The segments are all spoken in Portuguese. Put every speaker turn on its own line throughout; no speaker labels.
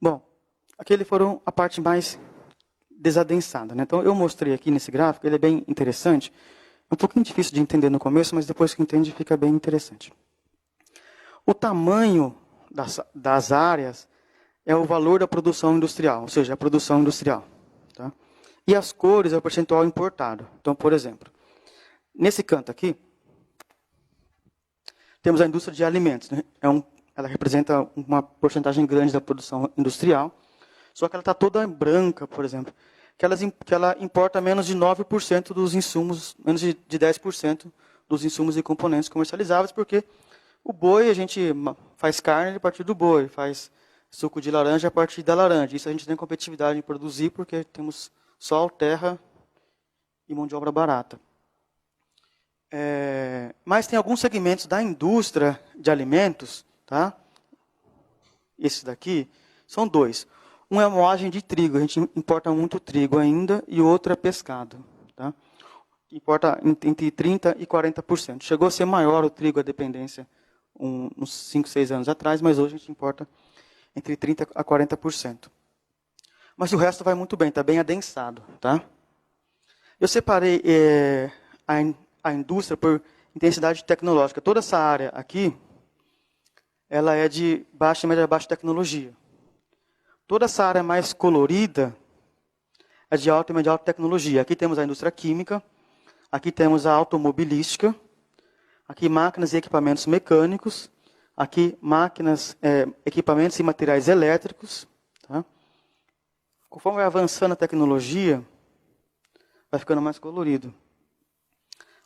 Bom, aquele foram a parte mais desadensada, né? Então, eu mostrei aqui nesse gráfico, ele é bem interessante. É um pouquinho difícil de entender no começo, mas depois que entende, fica bem interessante. O tamanho das áreas é o valor da produção industrial, ou seja, a produção industrial. Tá? E as cores é o percentual importado. Então, por exemplo, nesse canto aqui, temos a indústria de alimentos. Né? Ela representa uma porcentagem grande da produção industrial, só que ela está toda branca, por exemplo, que ela importa menos de 9% dos insumos, menos de 10% dos insumos e componentes comercializáveis, porque o boi, a gente faz carne a partir do boi, faz suco de laranja a partir da laranja. Isso a gente tem competitividade em produzir, porque temos sol, terra e mão de obra barata. Mas tem alguns segmentos da indústria de alimentos, tá? Esse daqui, são dois. Um é a moagem de trigo, a gente importa muito trigo ainda, e o outro é pescado. Tá? Importa entre 30% e 40%. Chegou a ser maior o trigo, a dependência, uns 5, 6 anos atrás, mas hoje a gente importa entre 30% a 40%. Mas o resto vai muito bem, está bem adensado. Tá? Eu separei a indústria por intensidade tecnológica. Toda essa área aqui, ela é de baixa e média baixa tecnologia. Toda essa área mais colorida é de alta e média alta tecnologia. Aqui temos a indústria química, aqui temos a automobilística, aqui máquinas e equipamentos mecânicos, aqui máquinas, equipamentos e materiais elétricos. Tá? Conforme vai avançando a tecnologia, vai ficando mais colorido.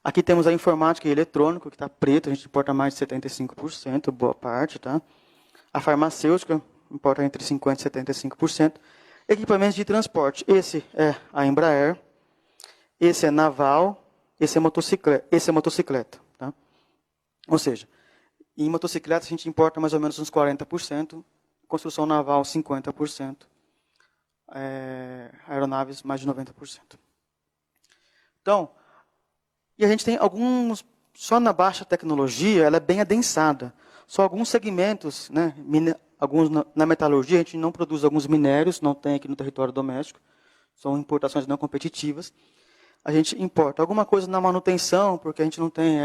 Aqui temos a informática e eletrônico, que está preto, a gente importa mais de 75%, boa parte. Tá? A farmacêutica importa entre 50% e 75%. Equipamentos de transporte. Esse é a Embraer, esse é naval, esse é motocicleta. Tá? Ou seja, em motocicleta a gente importa mais ou menos uns 40%, construção naval 50%, aeronaves mais de 90%. Então, e a gente tem alguns, só na baixa tecnologia, ela é bem adensada. Só alguns segmentos, né, alguns na metalurgia, a gente não produz alguns minérios, não tem aqui no território doméstico, são importações não competitivas. A gente importa alguma coisa na manutenção, porque a gente não tem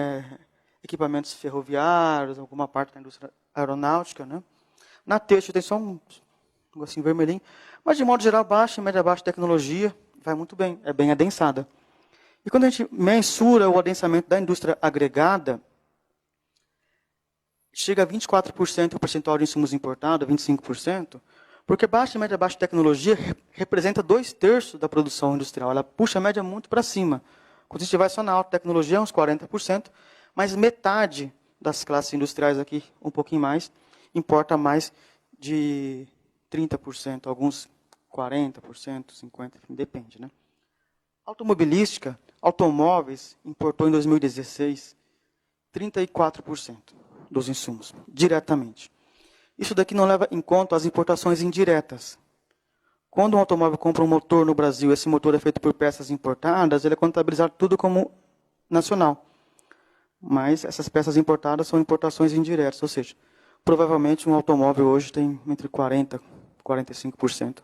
equipamentos ferroviários, alguma parte da indústria aeronáutica. Né? Na têxtil tem só um negocinho vermelhinho, mas de modo geral, baixa e média baixa tecnologia, vai muito bem, é bem adensada. E quando a gente mensura o adensamento da indústria agregada, chega a 24% o percentual de insumos importados, 25%, porque baixa e média baixa tecnologia representa 2/3 da produção industrial. Ela puxa a média muito para cima. Quando a gente vai só na alta tecnologia, é uns 40%, mas metade das classes industriais aqui, um pouquinho mais, importa mais de 30%, alguns 40%, 50%, enfim, depende. Né? Automobilística, automóveis, importou em 2016 34% dos insumos, diretamente. Isso daqui não leva em conta as importações indiretas. Quando um automóvel compra um motor no Brasil, esse motor é feito por peças importadas, ele é contabilizado tudo como nacional. Mas essas peças importadas são importações indiretas, ou seja, provavelmente um automóvel hoje tem entre 40% e 45%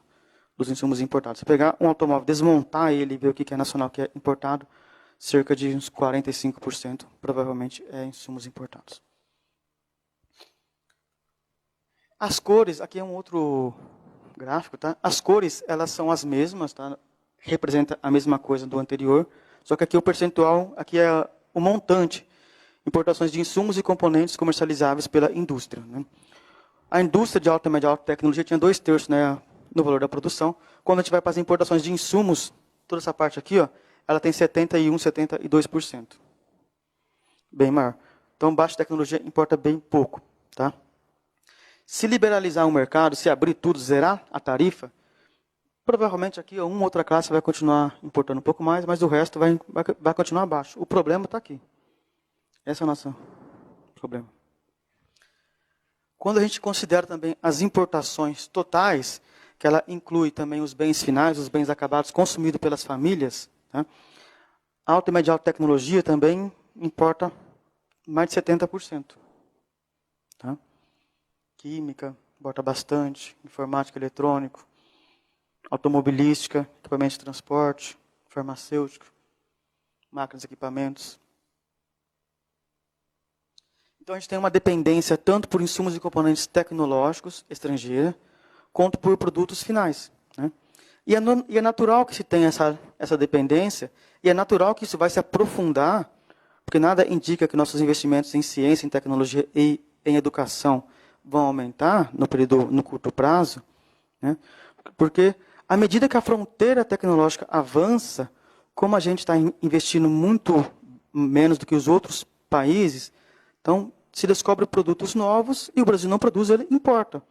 dos insumos importados. Se pegar um automóvel, desmontar ele e ver o que é nacional, o que é importado, cerca de uns 45% provavelmente é insumos importados. As cores, aqui é um outro gráfico, tá? As cores, elas são as mesmas, tá? Representa a mesma coisa do anterior, só que aqui o percentual, aqui é o montante, importações de insumos e componentes comercializáveis pela indústria. Né? A indústria de alta e média alta tecnologia tinha 2/3, né, no valor da produção. Quando a gente vai para as importações de insumos, toda essa parte aqui, ó, ela tem 71%, 72%. Bem maior. Então, baixa tecnologia importa bem pouco. Tá? Se liberalizar o mercado, se abrir tudo, zerar a tarifa, provavelmente aqui uma outra classe vai continuar importando um pouco mais, mas o resto vai continuar baixo. O problema está aqui. Esse é o nosso problema. Quando a gente considera também as importações totais, que ela inclui também os bens finais, os bens acabados consumidos pelas famílias, tá? Alta e média alta tecnologia também importa mais de 70%. Tá? Química, exporta bastante, informática, eletrônico, automobilística, equipamentos de transporte, farmacêutico, máquinas e equipamentos. Então, a gente tem uma dependência tanto por insumos e componentes tecnológicos estrangeira, quanto por produtos finais, né? E é natural que se tenha essa dependência, e é natural que isso vai se aprofundar, porque nada indica que nossos investimentos em ciência, em tecnologia e em educação vão aumentar no curto prazo, né? Porque à medida que a fronteira tecnológica avança, como a gente está investindo muito menos do que os outros países, então se descobre produtos novos e o Brasil não produz, ele importa.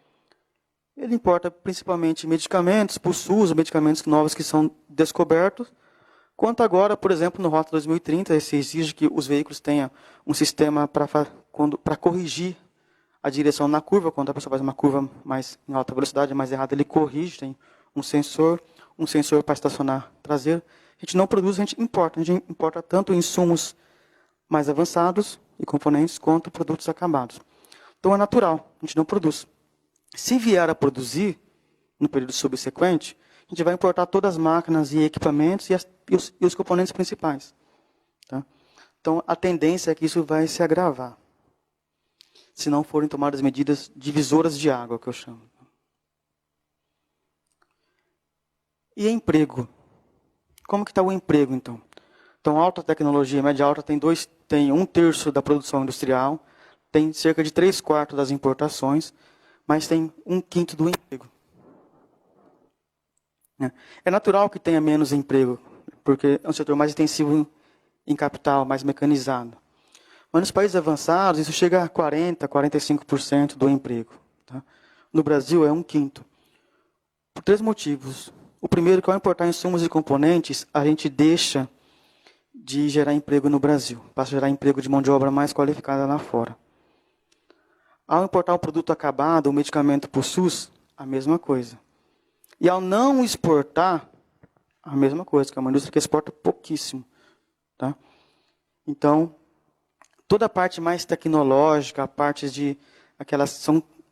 Ele importa principalmente medicamentos, para o SUS, medicamentos novos que são descobertos. Quanto agora, por exemplo, no Rota 2030, se exige que os veículos tenham um sistema para corrigir a direção na curva, quando a pessoa faz uma curva mais em alta velocidade, mais errada, ele corrige, tem um sensor para estacionar traseiro. A gente não produz, a gente importa. A gente importa tanto insumos mais avançados e componentes, quanto produtos acabados. Então é natural, a gente não produz. Se vier a produzir, no período subsequente, a gente vai importar todas as máquinas e equipamentos e os componentes principais. Tá? Então a tendência é que isso vai se agravar, se não forem tomadas medidas divisoras de água, que eu chamo. E emprego? Como que está o emprego, então? Então, alta tecnologia, média alta, tem 1/3 da produção industrial, tem cerca de 3/4 das importações, mas tem 1/5 do emprego. É natural que tenha menos emprego, porque é um setor mais intensivo em capital, mais mecanizado. Mas nos países avançados, isso chega a 40%, 45% do emprego. Tá? No Brasil, é 1/5. Por 3 motivos. O primeiro, que ao importar insumos e componentes, a gente deixa de gerar emprego no Brasil, passa a gerar emprego de mão de obra mais qualificada lá fora. Ao importar um produto acabado, um medicamento para o SUS, a mesma coisa. E ao não exportar, a mesma coisa, que é uma indústria que exporta pouquíssimo. Tá? Então, toda a parte mais tecnológica, a parte de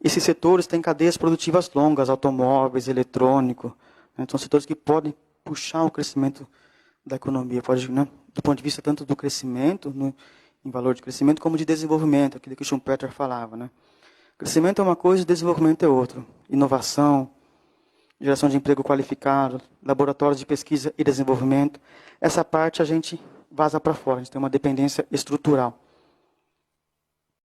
esses setores têm cadeias produtivas longas, automóveis, eletrônico. Né? São setores que podem puxar o crescimento da economia, né? Do ponto de vista tanto do crescimento, em valor de crescimento, como de desenvolvimento, aquilo que o Schumpeter falava. Né? Crescimento é uma coisa e desenvolvimento é outra. Inovação, geração de emprego qualificado, laboratórios de pesquisa e desenvolvimento. Essa parte a gente vaza para fora, a gente tem uma dependência estrutural.